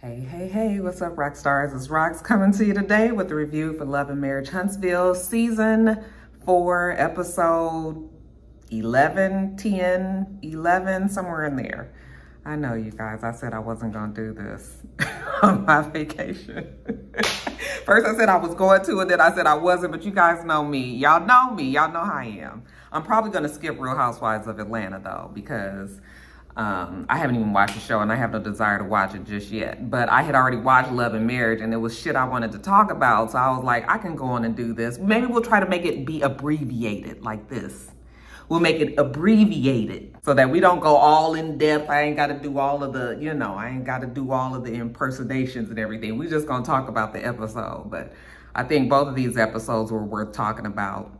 Hey, what's up, rock stars? It's Rox coming to you today with a review for Love and Marriage Huntsville, Season 4, Episode 11, 10, 11, somewhere in there. I know, you guys, I said I wasn't gonna do this on my vacation. First I said I was going to, and then I said I wasn't, but you guys know me. Y'all know me, y'all know how I am. I'm probably gonna skip Real Housewives of Atlanta though, because I haven't even watched the show and I have no desire to watch it just yet. But I had already watched Love and Marriage and it was shit I wanted to talk about. So I was like, I can go on and do this. Maybe we'll try to make it be abbreviated like this. We'll make it abbreviated so that we don't go all in depth. I ain't got to do all of the, I ain't got to do all of the impersonations and everything. We're just going to talk about the episode. But I think both of these episodes were worth talking about.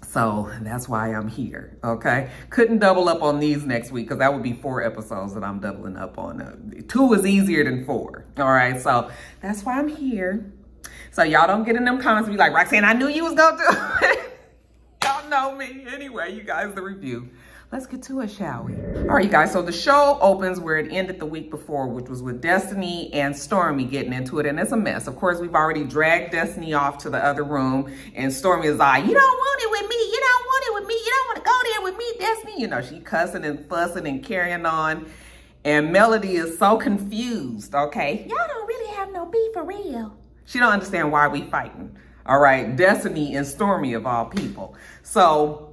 So that's why I'm here, okay? Couldn't double up on these next week because that would be 4 episodes that I'm doubling up on. 2 is easier than 4, all right? So that's why I'm here. So y'all don't get in them comments and be like, Roxanne, I knew you was gonna do it. Y'all know me. Anyway, you guys, the review. Let's get to it, shall we? All right, you guys, so the show opens where it ended the week before, which was with Destiny and Stormy getting into it, and it's a mess. Of course, we've already dragged Destiny off to the other room, and Stormy is like, you don't want it with me, you don't want it with me, you don't want to go there with me, Destiny. She cussing and fussing and carrying on, and Melody is so confused, okay? Y'all don't really have no beef for real. She don't understand why we fighting, all right? Destiny and Stormy of all people. So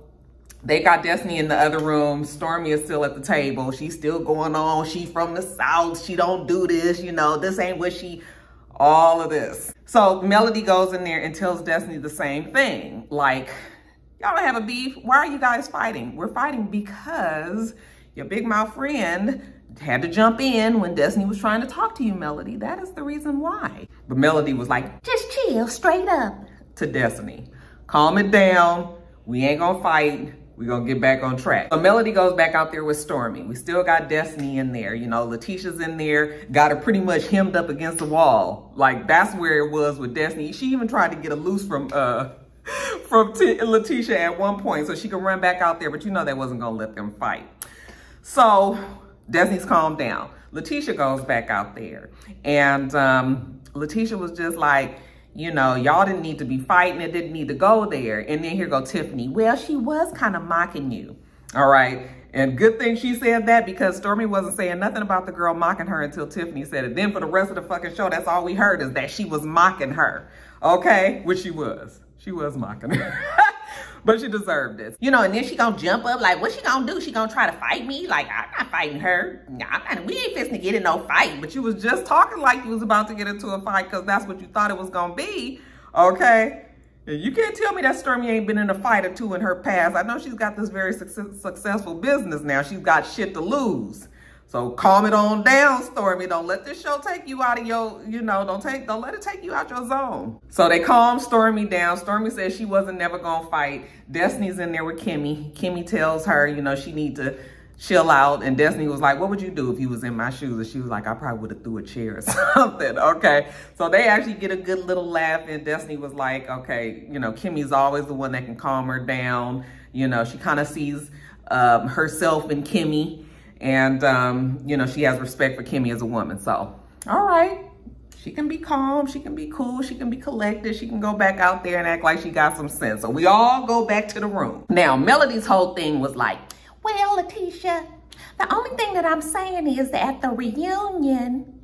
they got Destiny in the other room. Stormy is still at the table. She's still going on. She from the South. She don't do this, this ain't what she, all of this. So Melody goes in there and tells Destiny the same thing. Like, y'all don't have a beef. Why are you guys fighting? We're fighting because your big mouth friend had to jump in when Destiny was trying to talk to you, Melody. That is the reason why. But Melody was like, just chill, straight up. To Destiny. Calm it down. We ain't gonna fight. We're gonna get back on track. So Melody goes back out there with Stormy. We still got Destiny in there. Letitia's in there, got her pretty much hemmed up against the wall. Like, that's where it was with Destiny. She even tried to get a loose from Letitia at one point so she could run back out there, but that wasn't gonna let them fight. So Destiny's calmed down. Letitia goes back out there, and Letitia was just like, y'all didn't need to be fighting. It didn't need to go there. And then here go Tiffany. Well, she was kind of mocking you. All right. And good thing she said that, because Stormy wasn't saying nothing about the girl mocking her until Tiffany said it. Then for the rest of the fucking show, that's all we heard is that she was mocking her. Okay. Which she was. She was mocking her. But she deserved it. And then she gonna jump up like, what she gonna do? She gonna try to fight me? Like, I'm not fighting her. We ain't fixing to get in no fight. But you was just talking like you was about to get into a fight because that's what you thought it was gonna be. Okay? And you can't tell me that Stormy ain't been in a fight or 2 in her past. I know she's got this very successful business now. She's got shit to lose. So calm it on down, Stormy. Don't let this show take you out of your, don't let it take you out your zone. So they calm Stormy down. Stormy says she wasn't never gonna fight. Destiny's in there with Kimmy. Kimmy tells her, she need to chill out. And Destiny was like, what would you do if you was in my shoes? And she was like, I probably would have threw a chair or something, okay? So they actually get a good little laugh, and Destiny was like, okay, Kimmy's always the one that can calm her down. She kind of sees herself in Kimmy. And, she has respect for Kimmy as a woman. So, all right. She can be calm. She can be cool. She can be collected. She can go back out there and act like she got some sense. So we all go back to the room. Now, Melody's whole thing was like, well, Letitia, the only thing that I'm saying is that at the reunion,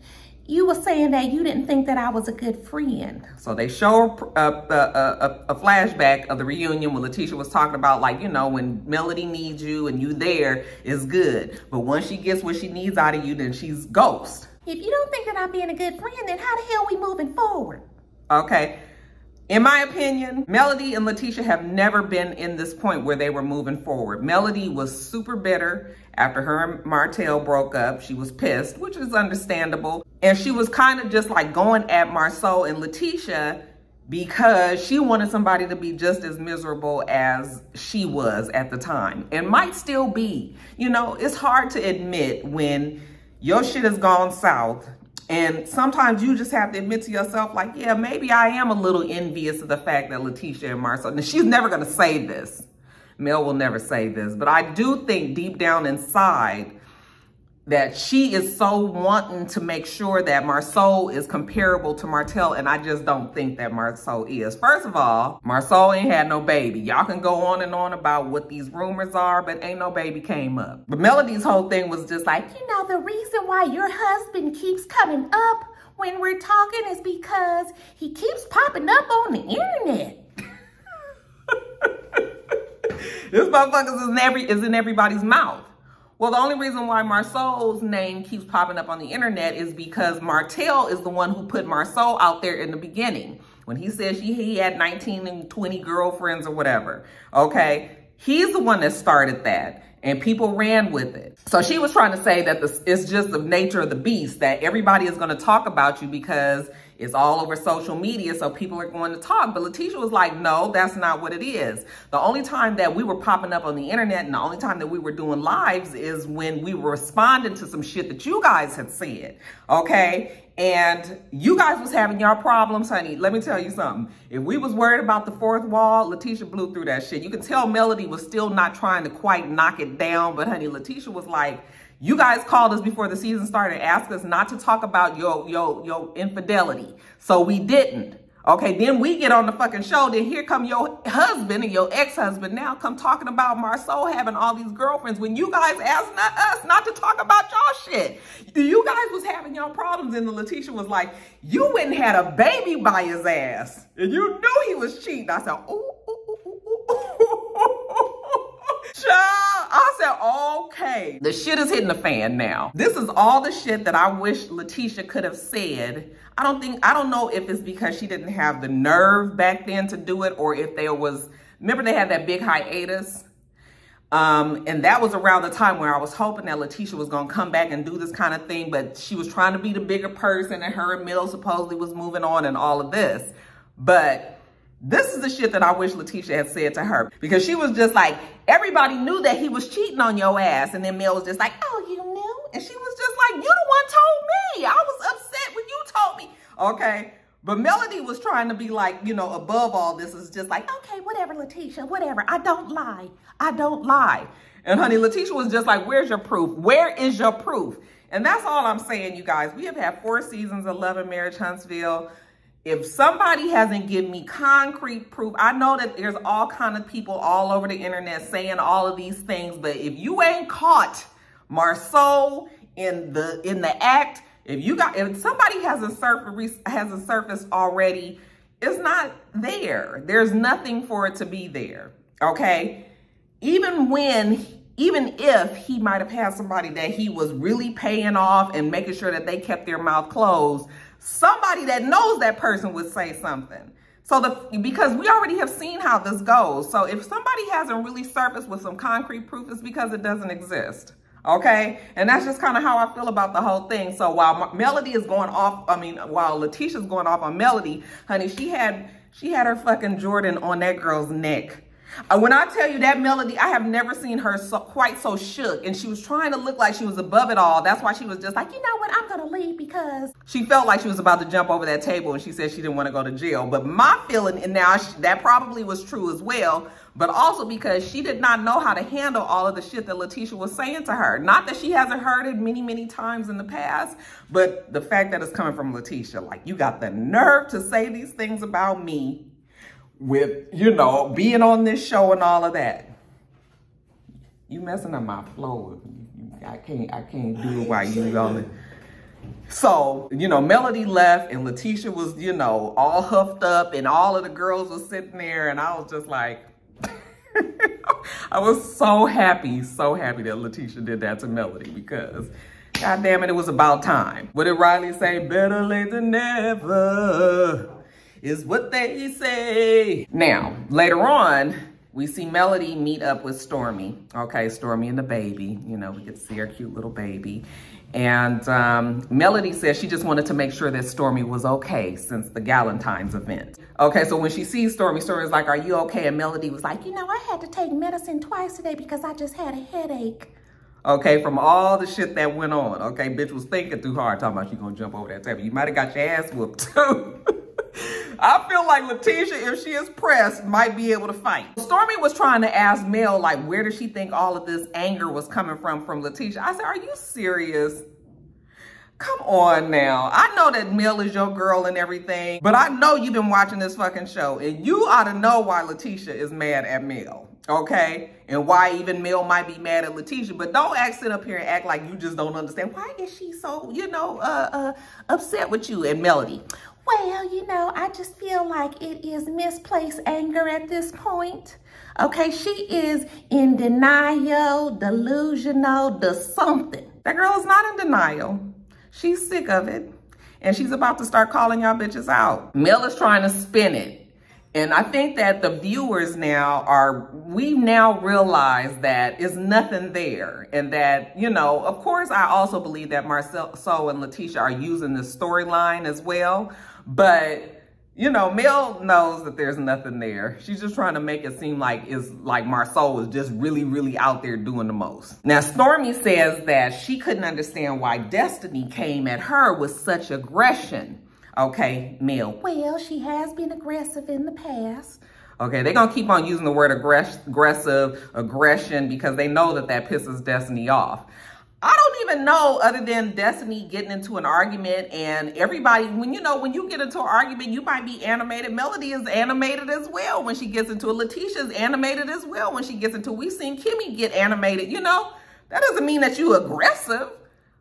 you were saying that you didn't think that I was a good friend. So they show a flashback of the reunion when Letitia was talking about, like, when Melody needs you and you there is good. But once she gets what she needs out of you, then she's ghost. If you don't think that I'm being a good friend, then how the hell are we moving forward? Okay. In my opinion, Melody and Letitia have never been in this point where they were moving forward. Melody was super bitter after her and Marcel broke up. She was pissed, which is understandable. And she was kind of just like going at Marcel and Letitia because she wanted somebody to be just as miserable as she was at the time, and might still be. It's hard to admit when your shit has gone south. And sometimes you just have to admit to yourself, like, yeah, maybe I am a little envious of the fact that Letitia and Marcel, and she's never going to say this. Mel will never say this, but I do think deep down inside, that she is so wanting to make sure that Marcel is comparable to Marcel, and I just don't think that Marcel is. First of all, Marcel ain't had no baby. Y'all can go on and on about what these rumors are, but ain't no baby came up. But Melody's whole thing was just like, you know, the reason why your husband keeps coming up when we're talking is because he keeps popping up on the internet. This motherfucker is in everybody's mouth. Well, the only reason why Marcel's name keeps popping up on the internet is because Marcel is the one who put Marcel out there in the beginning. When he said he had 19 and 20 girlfriends or whatever, okay? He's the one that started that, and people ran with it. So she was trying to say that it's just the nature of the beast, that everybody is going to talk about you because it's all over social media, so people are going to talk. But Letitia was like, no, that's not what it is. The only time that we were popping up on the internet and the only time that we were doing lives is when we were responding to some shit that you guys had said, okay? And you guys was having your problems, honey. Let me tell you something. If we was worried about the fourth wall, Letitia blew through that shit. You can tell Melody was still not trying to quite knock it down, but honey, Letitia was like, you guys called us before the season started, asked us not to talk about your infidelity. So we didn't. Okay, then we get on the fucking show. Then here come your husband and your ex-husband now come talking about Marcel having all these girlfriends when you guys asked us not to talk about y'all shit. You guys was having y'all problems, and the Letitia was like, you went and had a baby by his ass. And you knew he was cheating. I said, ooh. Child, I said, okay. The shit is hitting the fan now. This is all the shit that I wish Letitia could have said. I don't know if it's because she didn't have the nerve back then to do it, or if there was, remember they had that big hiatus? And that was around the time where I was hoping that Letitia was going to come back and do this kind of thing, but she was trying to be the bigger person, and her and Mill supposedly was moving on and all of this. But this is the shit that I wish Letitia had said to her, because she was just like, everybody knew that he was cheating on your ass. And then Mel was just like, oh, you knew? And she was just like, you the one told me. I was upset when you told me. Okay. But Melody was trying to be like, you know, above all this is just like, okay, whatever, Letitia, whatever. I don't lie. I don't lie. And honey, Letitia was just like, where's your proof? Where is your proof? And that's all I'm saying, you guys. We have had 4 seasons of Love and Marriage Huntsville. If somebody hasn't given me concrete proof, I know that there's all kind of people all over the internet saying all of these things, but if you ain't caught Marcel in the act, if somebody hasn't surfaced already, it's not there. There's nothing for it to be there. Okay? Even if he might have had somebody that he was really paying off and making sure that they kept their mouth closed, somebody that knows that person would say something. So because we already have seen how this goes. So if somebody hasn't really surfaced with some concrete proof, it's because it doesn't exist. Okay? And that's just kind of how I feel about the whole thing. So while Melody is going off, while Letitia's going off on Melody, honey, she had her fucking Jordan on that girl's neck. When I tell you that Melody, I have never seen her quite so shook, and she was trying to look like she was above it all. That's why she was just like, you know what, I'm gonna leave, because she felt like she was about to jump over that table, and she said she didn't want to go to jail. But my feeling, and now that probably was true as well, but also because she did not know how to handle all of the shit that Letitia was saying to her. Not that she hasn't heard it many, many times in the past, but the fact that it's coming from Letitia, like, you got the nerve to say these things about me, with, you know, being on this show and all of that. You messing up my flow. I can't do it while you going. So, you know, Melody left and Letitia was, you know, all huffed up, and all of the girls were sitting there, and I was just like, I was so happy that Letitia did that to Melody, because God damn it, it was about time. What did Riley say? Better late than never is what they say. Now, later on, we see Melody meet up with Stormy. Okay, Stormy and the baby. You know, we get to see her cute little baby. And Melody says she just wanted to make sure that Stormy was okay since the Galentine's event. Okay, so when she sees Stormy, Stormy's like, are you okay? And Melody was like, you know, I had to take medicine twice today because I just had a headache. Okay, from all the shit that went on. Okay, bitch was thinking too hard, talking about you gonna jump over that table. You might have got your ass whooped too. I feel like Letitia, if she is pressed, might be able to fight. Stormy was trying to ask Mel, like, where does she think all of this anger was coming from Letitia? I said, are you serious? Come on now. I know that Mel is your girl and everything, but I know you've been watching this fucking show, and you ought to know why Letitia is mad at Mel, okay? And why even Mel might be mad at Letitia, but don't sit up here and act like you just don't understand. Why is she so, upset with you and Melody? Well, I just feel like it is misplaced anger at this point. Okay, she is in denial, delusional, something. That girl is not in denial. She's sick of it, and she's about to start calling y'all bitches out. Mel is trying to spin it. And I think that the viewers we've now realized that it's nothing there. And that, of course, I also believe that Marcel and Letitia are using this storyline as well. But, Mel knows that there's nothing there. She's just trying to make it seem like Marcel was just really, really out there doing the most. Now, Stormy says that she couldn't understand why Destiny came at her with such aggression. Okay, Mel. Well, she has been aggressive in the past. Okay, they're going to keep on using the word aggression, because they know that pisses Destiny off. I don't even know, other than Destiny getting into an argument, and everybody, when you get into an argument, you might be animated. Melody is animated as well when she gets into it. Letitia is animated as well when she gets into it. We've seen Kimmy get animated, That doesn't mean that you're aggressive.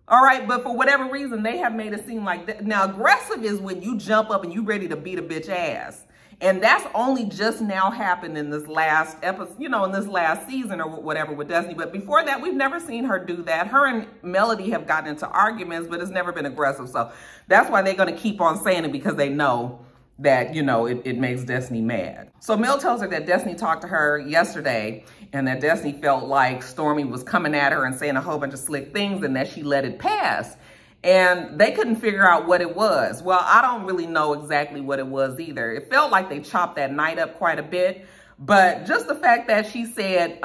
All right, but for whatever reason, they have made it seem like that. Now, aggressive is when you jump up and you ready to beat a bitch ass. And that's only just now happened in this last episode, in this last season or whatever with Destiny. But before that, we've never seen her do that. Her and Melody have gotten into arguments, but it's never been aggressive. So that's why they're going to keep on saying it, because they know that, it makes Destiny mad. So Mel tells her that Destiny talked to her yesterday, and that Destiny felt like Stormy was coming at her and saying a whole bunch of slick things, and that she let it pass. And they couldn't figure out what it was. Well, I don't really know exactly what it was either. It felt like they chopped that night up quite a bit. But just the fact that she said,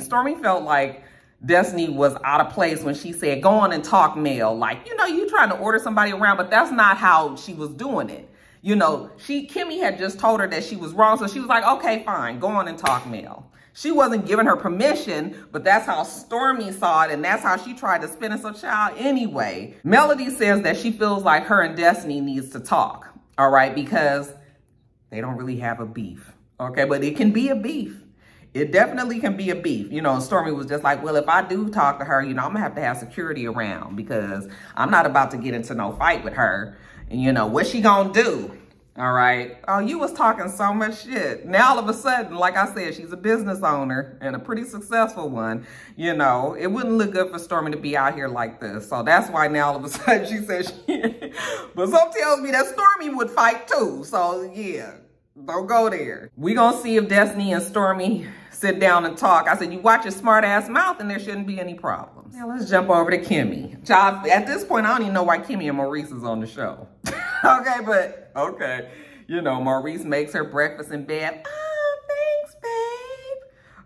Stormy felt like Destiny was out of place when she said, go on and talk, Mel. Like, you trying to order somebody around, but that's not how she was doing it. Kimmy had just told her that she was wrong. So she was like, okay, fine, go on and talk, Mel. She wasn't giving her permission, but that's how Stormy saw it, and that's how she tried to spin it. So, child, anyway, Melody says that she feels like her and Destiny needs to talk, all right, because they don't really have a beef, okay? But it can be a beef. It definitely can be a beef. Stormy was just like, well, if I do talk to her, I'm going to have security around, because I'm not about to get into no fight with her. And, what's she going to do? All right. Oh, you was talking so much shit. Now, all of a sudden, like I said, she's a business owner and a pretty successful one. It wouldn't look good for Stormy to be out here like this. So that's why now all of a sudden she says but some tells me that Stormy would fight too. So yeah, don't go there. We gonna see if Destiny and Stormy sit down and talk. I said, you watch your smart ass mouth and there shouldn't be any problems. Now let's jump over to Kimmy. Child, at this point, I don't even know why Kimmy and Maurice is on the show. Okay. Maurice makes her breakfast in bed. Oh, thanks, babe.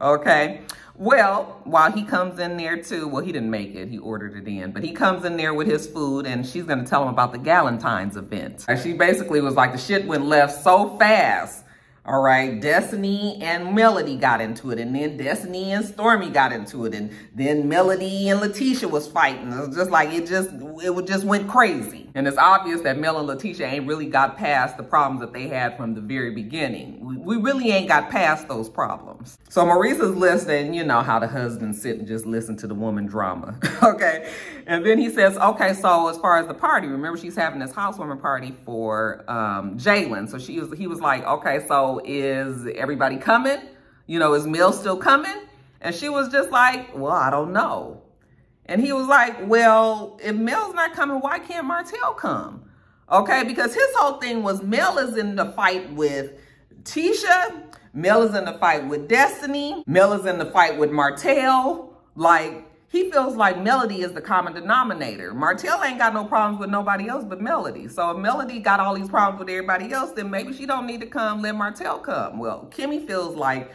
Okay. Well, while he comes in there too, well, he didn't make it. He ordered it in. But he comes in there with his food, and she's going to tell him about the Galentine's event. She basically was like, the shit went left so fast. All right, Destiny and Melody got into it, and then Destiny and Stormy got into it, and then Melody and Letitia was fighting. It was just like, it just went crazy. And it's obvious that Mel and Letitia ain't really got past the problems that they had from the very beginning. We really ain't got past those problems. So Maurice is listening, how the husband sit and just listen to the woman drama, okay? And then he says, okay, so as far as the party, remember she's having this housewarming party for Jalen. So he was like, okay, so is everybody coming? Is Mel still coming? And she was just like, well, I don't know. And he was like, well, if Mel's not coming, why can't Marcel come? Okay, because his whole thing was Mel is in the fight with Tisha. Mel is in the fight with Destiny. Mel is in the fight with Marcel. Like, he feels like Melody is the common denominator. Marcel ain't got no problems with nobody else but Melody. So if Melody got all these problems with everybody else, then maybe she don't need to come, let Marcel come. Well, Kimmy feels like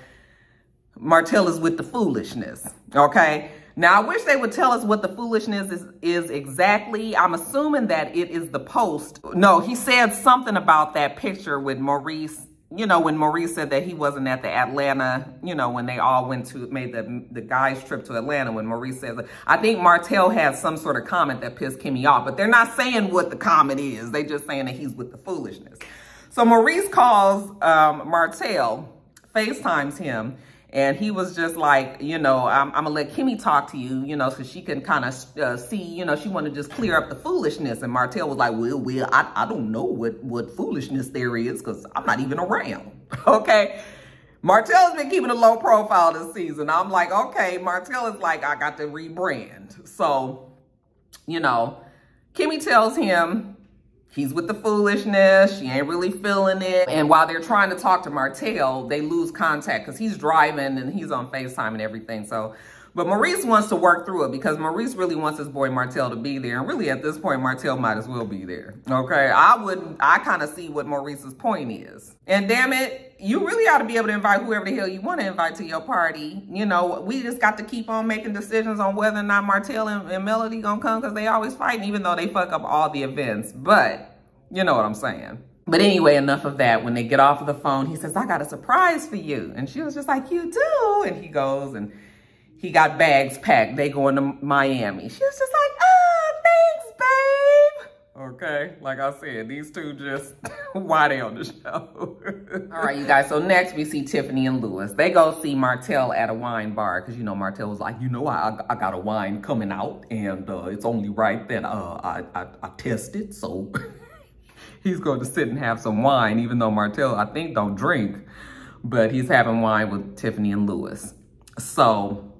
Marcel is with the foolishness, okay? Now, I wish they would tell us what the foolishness is exactly. I'm assuming that it is the post. No, he said something about that picture with Maurice. You know, when Maurice said that he wasn't at the Atlanta, you know, when they all made the guys trip to Atlanta, when Maurice says, I think Marcel had some sort of comment that pissed Kimmy off, but they're not saying what the comment is. They just saying that he's with the foolishness. So Maurice calls Marcel, FaceTimes him, and he was just like, you know, I'm going to let Kimmy talk to you, you know, so she can kind of see, you know, she want to just clear up the foolishness. And Marcel was like, well, I don't know what foolishness there is because I'm not even around. Okay. Marcel's been keeping a low profile this season. I'm like, okay, Marcel is like, I got to rebrand. So, you know, Kimmy tells him, he's with the foolishness. She ain't really feeling it. And while they're trying to talk to Marcel, they lose contact because he's driving and he's on FaceTime and everything. So, but Maurice wants to work through it because Maurice really wants his boy Marcel to be there. And really at this point, Marcel might as well be there. Okay. I kind of see what Maurice's point is. And damn it, you really ought to be able to invite whoever the hell you want to invite to your party. You know, we just got to keep on making decisions on whether or not Marcel and Melody gonna come because they always fighting, even though they fuck up all the events. But you know what I'm saying. But anyway, enough of that. When they get off of the phone, he says, I got a surprise for you. And she was just like, you do? And he goes and he got bags packed. They going to Miami. She was just like, oh, thanks, babe. Okay, like I said, these two just, why they on the show? All right, you guys, so next we see Tiffany and Louis. They go see Marcel at a wine bar because, you know, Marcel was like, you know, I got a wine coming out and it's only right that I test it, so... He's going to sit and have some wine, even though Marcel, I think, don't drink. But he's having wine with Tiffany and Louis. So,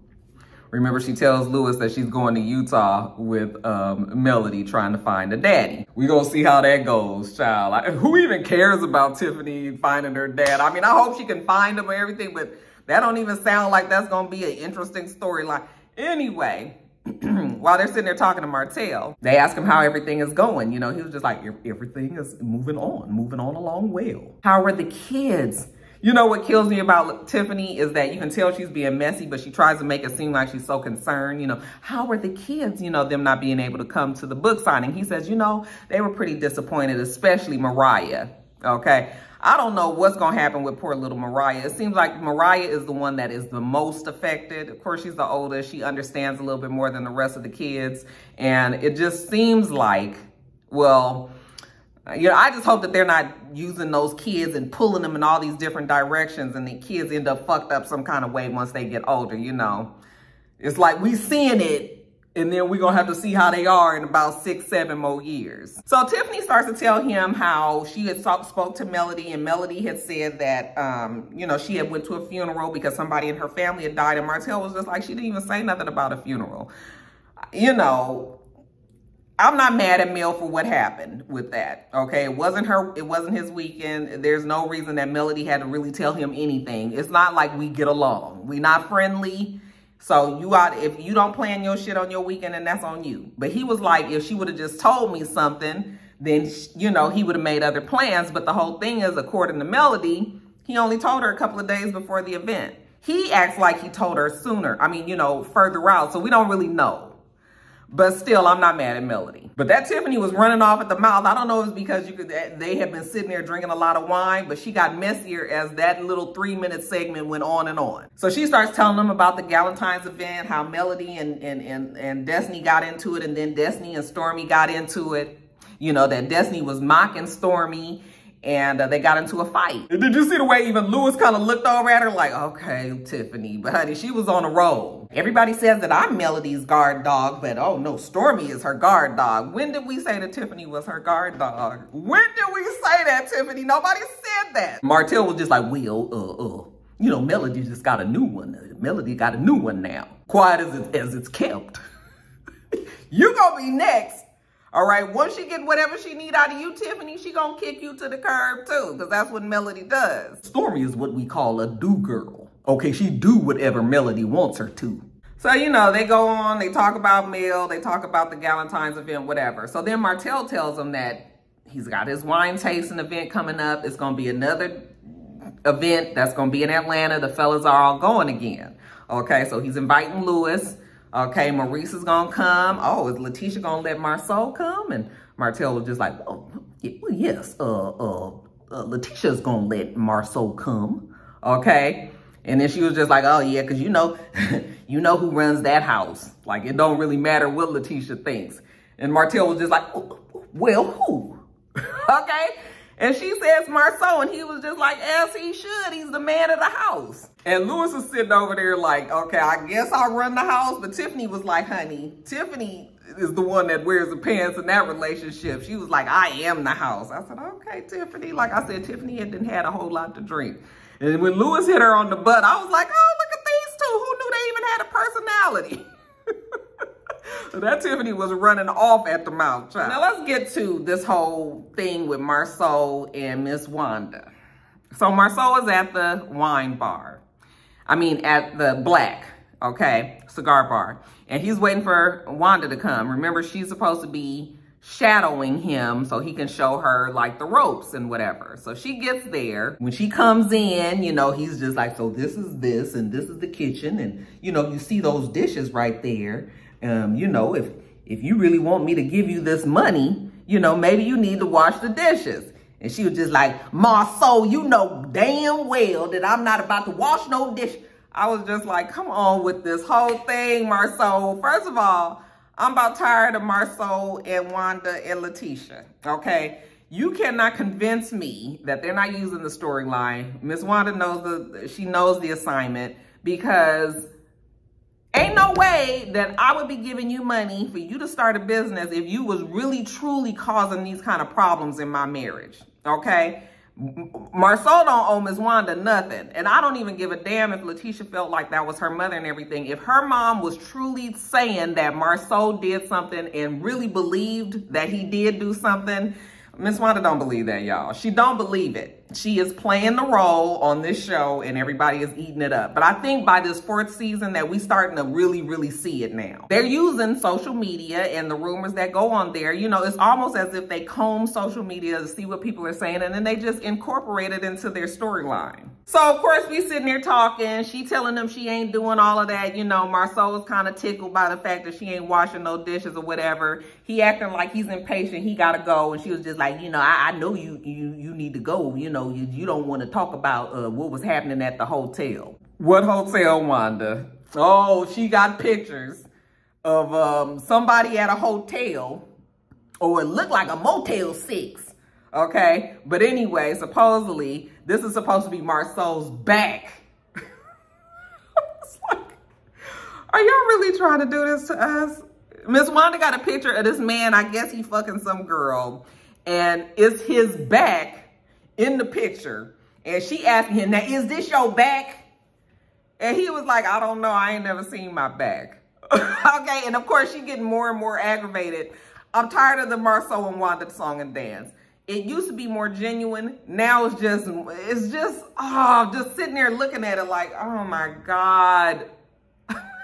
remember, she tells Louis that she's going to Utah with Melody trying to find a daddy. We gonna see how that goes, child. Who even cares about Tiffany finding her dad? I mean, I hope she can find him and everything, but that don't even sound like that's going to be an interesting storyline. Anyway... While they're sitting there talking to Marcel, they ask him how everything is going. You know, he was just like, everything is moving on along well. How are the kids? You know what kills me about Tiffany is that you can tell she's being messy, but she tries to make it seem like she's so concerned. You know, how are the kids, you know, them not being able to come to the book signing? He says, you know, they were pretty disappointed, especially Mariah. Okay. I don't know what's going to happen with poor little Mariah. It seems like Mariah is the one that is the most affected. Of course, she's the oldest. She understands a little bit more than the rest of the kids. And it just seems like, well, you know, I just hope that they're not using those kids and pulling them in all these different directions and the kids end up fucked up some kind of way once they get older, you know. It's like we seeing it. And then we're going to have to see how they are in about 6-7 more years. So Tiffany starts to tell him how she had spoke to Melody, and Melody had said that, you know, she had went to a funeral because somebody in her family had died. And Marcel was just like, she didn't even say nothing about a funeral. You know, I'm not mad at Mel for what happened with that. Okay, it wasn't his weekend. There's no reason that Melody had to really tell him anything. It's not like we get along. We not friendly. So if you don't plan your shit on your weekend, then that's on you. But he was like, if she would have just told me something, then, you know, he would have made other plans. But the whole thing is, according to Melody, he only told her a couple of days before the event. He acts like he told her sooner. I mean, you know, further out. So we don't really know. But still, I'm not mad at Melody. But that Tiffany was running off at the mouth. I don't know if it's because they had been sitting there drinking a lot of wine, but she got messier as that little 3-minute segment went on and on. So she starts telling them about the Galentine's event, how Melody and Destiny got into it, and then Destiny and Stormy got into it. You know, that Destiny was mocking Stormy, and they got into a fight. Did you see the way even Louis kind of looked over at her like, okay, Tiffany, but honey, she was on a roll. Everybody says that I'm Melody's guard dog, but oh no, Stormy is her guard dog. When did we say that Tiffany was her guard dog? When did we say that, Tiffany? Nobody said that. Marcel was just like, well, you know, Melody just got a new one. Melody got a new one now. Quiet as it's kept. You gonna be next. All right, once she get whatever she need out of you, Tiffany, she gonna kick you to the curb too, because that's what Melody does. Stormy is what we call a do-girl. Okay, she do whatever Melody wants her to. So, you know, they go on, they talk about Mel, they talk about the Galentine's event, whatever. So then Marcel tells them that he's got his wine tasting event coming up. It's gonna be another event that's gonna be in Atlanta. The fellas are all going again. Okay, so he's inviting Louis, Okay, Maurice is gonna come. Oh, is Letitia gonna let Marcel come? And Marcel was just like, oh, yes, Letitia's gonna let Marcel come. Okay. And then she was just like, oh yeah, because you know who runs that house. Like, it don't really matter what Letitia thinks. And Marcel was just like, oh, well, who? Okay. And she says Marcel, and he was just like, as he should. He's the man of the house. And Louis was sitting over there like, okay, I guess I'll run the house. But Tiffany was like, honey, Tiffany is the one that wears the pants in that relationship. She was like, I am the house. I said, okay, Tiffany. Like I said, Tiffany hadn't had a whole lot to drink. And when Louis hit her on the butt, I was like, oh, look at these two. Who knew they even had a personality? So that Tiffany was running off at the mouth, child. Now let's get to this whole thing with Marcel and Miss Wanda. So Marcel is at the wine bar. I mean, at the Black, okay, cigar bar. And he's waiting for Wanda to come. Remember, she's supposed to be shadowing him so he can show her like the ropes and whatever. So she gets there. When she comes in, you know, he's just like, so this is this and this is the kitchen. And, you know, you see those dishes right there. You know, if you really want me to give you this money, you know, maybe you need to wash the dishes. And she was just like, Marcel, you know damn well that I'm not about to wash no dish. I was just like, come on with this whole thing, Marcel. First of all, I'm about tired of Marcel and Wanda and Letitia, okay? You cannot convince me that they're not using the storyline. Miss Wanda knows she knows the assignment, because ain't no way that I would be giving you money for you to start a business if you was really, truly causing these kind of problems in my marriage, okay? Marcel don't owe Miss Wanda nothing. And I don't even give a damn if Letitia felt like that was her mother and everything. If her mom was truly saying that Marcel did something and really believed that he did do something, Miss Wanda don't believe that, y'all. She don't believe it. She is playing the role on this show and everybody is eating it up. But I think by this 4th season that we starting to really, really see it now. They're using social media and the rumors that go on there. You know, it's almost as if they comb social media to see what people are saying, and then they just incorporate it into their storyline. So, of course, we sitting there talking. She telling them she ain't doing all of that. You know, Marcel was kind of tickled by the fact that she ain't washing no dishes or whatever. He acting like he's impatient. He got to go. And she was just like, you know, I know you need to go. You know, you don't want to talk about what was happening at the hotel. What hotel, Wanda? Oh, she got pictures of somebody at a hotel, or it looked like a Motel 6. Okay, but anyway, supposedly this is supposed to be Marcel's back. It's like, are y'all really trying to do this to us? Miss Wanda got a picture of this man. I guess he fucking some girl, and it's his back in the picture. And she asked him, now, is this your back? And he was like, I don't know. I ain't never seen my back. Okay, and of course she getting more and more aggravated. I'm tired of the Marcel and Wanda song and dance. It used to be more genuine. Now it's just, oh, just sitting there looking at it like, oh my God.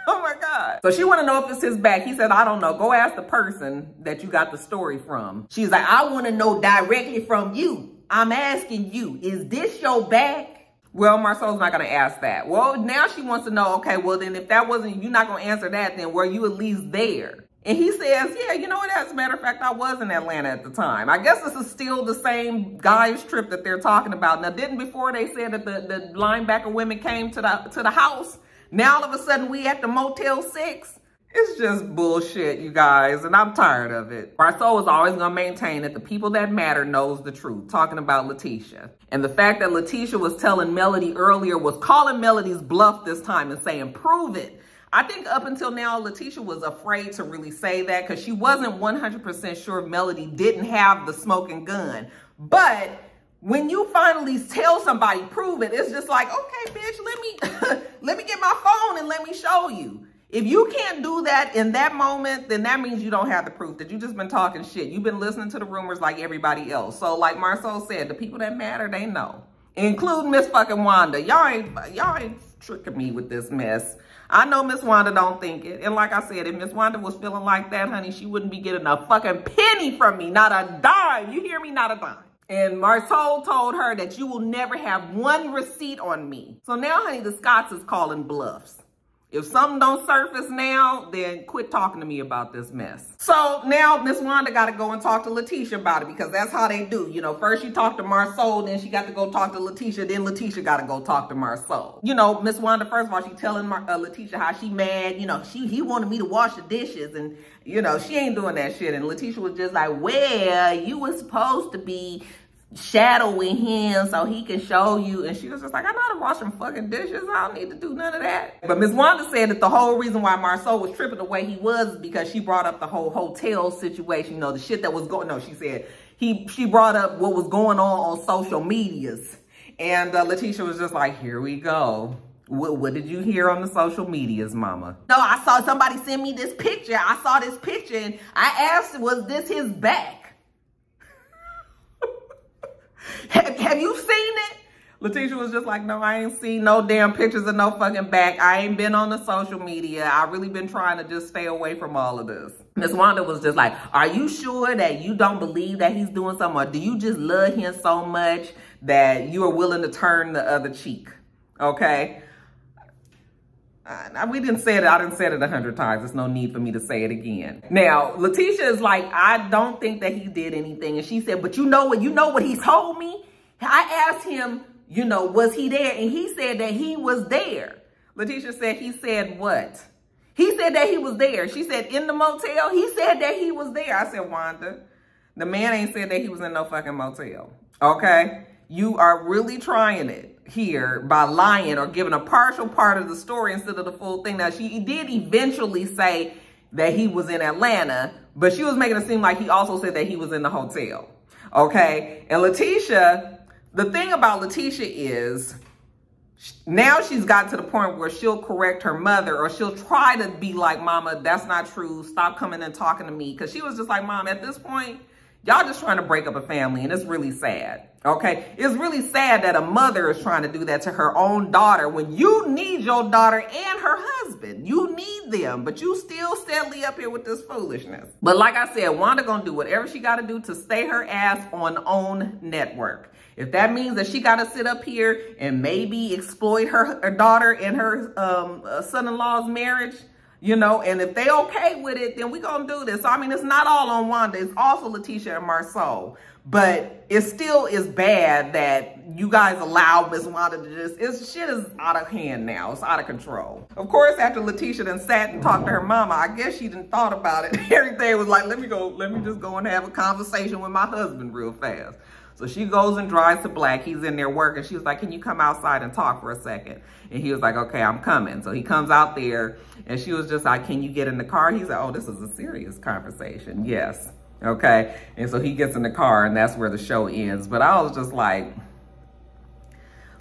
Oh my God. So she want to know if it's his back. He said, I don't know. Go ask the person that you got the story from. She's like, I want to know directly from you. I'm asking you, is this your back? Well, Marcel's not going to ask that. Well, now she wants to know, okay, well then if that wasn't, you're not going to answer that, then were you at least there? And he says, yeah, you know what? As a matter of fact, I was in Atlanta at the time. I guess this is still the same guy's trip that they're talking about. Now, didn't before they said that the linebacker women came to the house? Now, all of a sudden, we at the Motel 6? It's just bullshit, you guys, and I'm tired of it. Marcel is always going to maintain that the people that matter knows the truth, talking about Letitia. And the fact that Letitia was telling Melody earlier was calling Melody's bluff this time and saying, prove it. I think up until now, Letitia was afraid to really say that because she wasn't 100% sure if Melody didn't have the smoking gun. But when you finally tell somebody, prove it, it's just like, okay, bitch, let me get my phone and let me show you. If you can't do that in that moment, then that means you don't have the proof, that you just been talking shit. You've been listening to the rumors like everybody else. So like Marcel said, the people that matter, they know. Including Miss fucking Wanda. Y'all ain't tricking me with this mess. I know Miss Wanda don't think it. And like I said, if Miss Wanda was feeling like that, honey, she wouldn't be getting a fucking penny from me. Not a dime. You hear me? Not a dime. And Marcel told her that you will never have one receipt on me. So now, honey, the Scots is calling bluffs. If something don't surface now, then quit talking to me about this mess. So now Miss Wanda got to go and talk to Letitia about it, because that's how they do. You know, first she talked to Marcel, then she got to go talk to Letitia, then Letitia got to go talk to Marcel. You know, Miss Wanda, first of all, she telling Letitia how she mad. You know, he wanted me to wash the dishes, and, you know, she ain't doing that shit. And Letitia was just like, well, you were supposed to be shadowing him so he can show you. And she was just like, I know how to wash some fucking dishes. I don't need to do none of that. But Miss Wanda said that the whole reason why Marcel was tripping the way he was is because she brought up the whole hotel situation, you know, the shit that was going, no, she said, she brought up what was going on social medias. And Letitia was just like, here we go. What did you hear on the social medias, mama? No, I saw somebody send me this picture. I saw this picture and I asked, was this his back? Have you seen it? Letitia was just like, no, I ain't seen no damn pictures of no fucking back. I ain't been on the social media. I really been trying to just stay away from all of this. Miss Wanda was just like, are you sure that you don't believe that he's doing something? Or do you just love him so much that you are willing to turn the other cheek? Okay? We didn't say it. I didn't say it 100 times. There's no need for me to say it again. Now, Letitia is like, I don't think that he did anything. And she said, but you know what he told me? I asked him, you know, was he there? And he said that he was there. Letitia said, he said what? He said that he was there. She said, in the motel? He said that he was there. I said, Wanda, the man ain't said that he was in no fucking motel. Okay? You are really trying it here by lying or giving a partial part of the story instead of the full thing. Now, she did eventually say that he was in Atlanta, but she was making it seem like he also said that he was in the hotel. Okay? And Letitia, the thing about Letitia is now she's gotten to the point where she'll correct her mother, or she'll try to be like, Mama, that's not true. Stop coming and talking to me. Because she was just like, Mom, at this point, y'all just trying to break up a family, and it's really sad, okay? It's really sad that a mother is trying to do that to her own daughter when you need your daughter and her husband. You need them, but you still steadily up here with this foolishness. But like I said, Wanda gonna do whatever she gotta do to stay her ass on OWN network. If that means that she gotta sit up here and maybe exploit her daughter and her son-in-law's marriage, you know, and if they okay with it, then we gonna do this. So, I mean, it's not all on Wanda. It's also Letitia and Marcel. But it still is bad that you guys allow Miss Wanda to just, shit is out of hand now. It's out of control. Of course, after Letitia then sat and talked to her mama, I guess she didn't thought about it. Everything was like, let me just go and have a conversation with my husband real fast. So she goes and drives to Black. He's in there working. She was like, can you come outside and talk for a second? And he was like, okay, I'm coming. So he comes out there and she was just like, can you get in the car? He said, oh, this is a serious conversation. Yes. Okay. And so he gets in the car and that's where the show ends. But I was just like,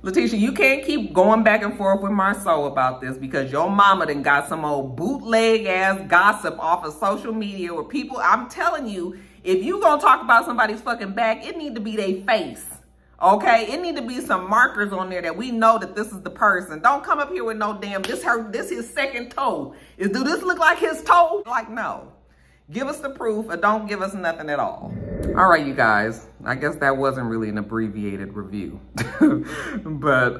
Letitia, you can't keep going back and forth with Marcel about this, because your mama done got some old bootleg ass gossip off of social media where people, I'm telling you, if you gonna talk about somebody's fucking back, it need to be their face, okay? It need to be some markers on there that we know that this is the person. Don't come up here with no damn, this his second toe. Do this look like his toe? Like, no. Give us the proof or don't give us nothing at all. All right, you guys. I guess that wasn't really an abbreviated review. But,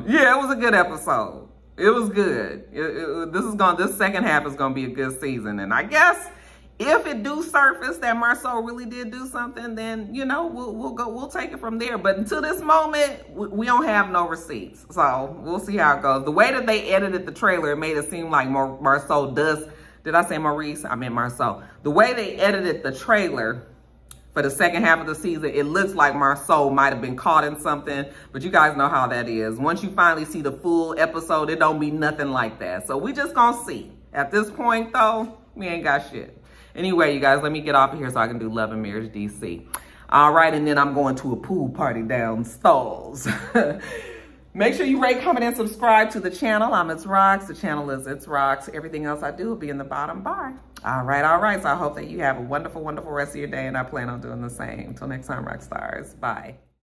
yeah, it was a good episode. It was good. This second half is gonna be a good season. And I guess if it do surface that Marcel really did do something, then, you know, we'll take it from there. But until this moment, we don't have no receipts. So we'll see how it goes. The way that they edited the trailer, it made it seem like Marcel does. Did I say Maurice? I meant Marcel. The way they edited the trailer for the second half of the season, it looks like Marcel might have been caught in something, but you guys know how that is. Once you finally see the full episode, it don't be nothing like that. So we just gonna see. At this point though, we ain't got shit. Anyway, you guys, let me get off of here so I can do Love and Marriage DC. All right, and then I'm going to a pool party downstairs. Make sure you rate, comment, and subscribe to the channel. I'm itsrox. The channel is itsrox. Everything else I do will be in the bottom bar. All right. So I hope that you have a wonderful, wonderful rest of your day, and I plan on doing the same. Until next time, rock stars. Bye.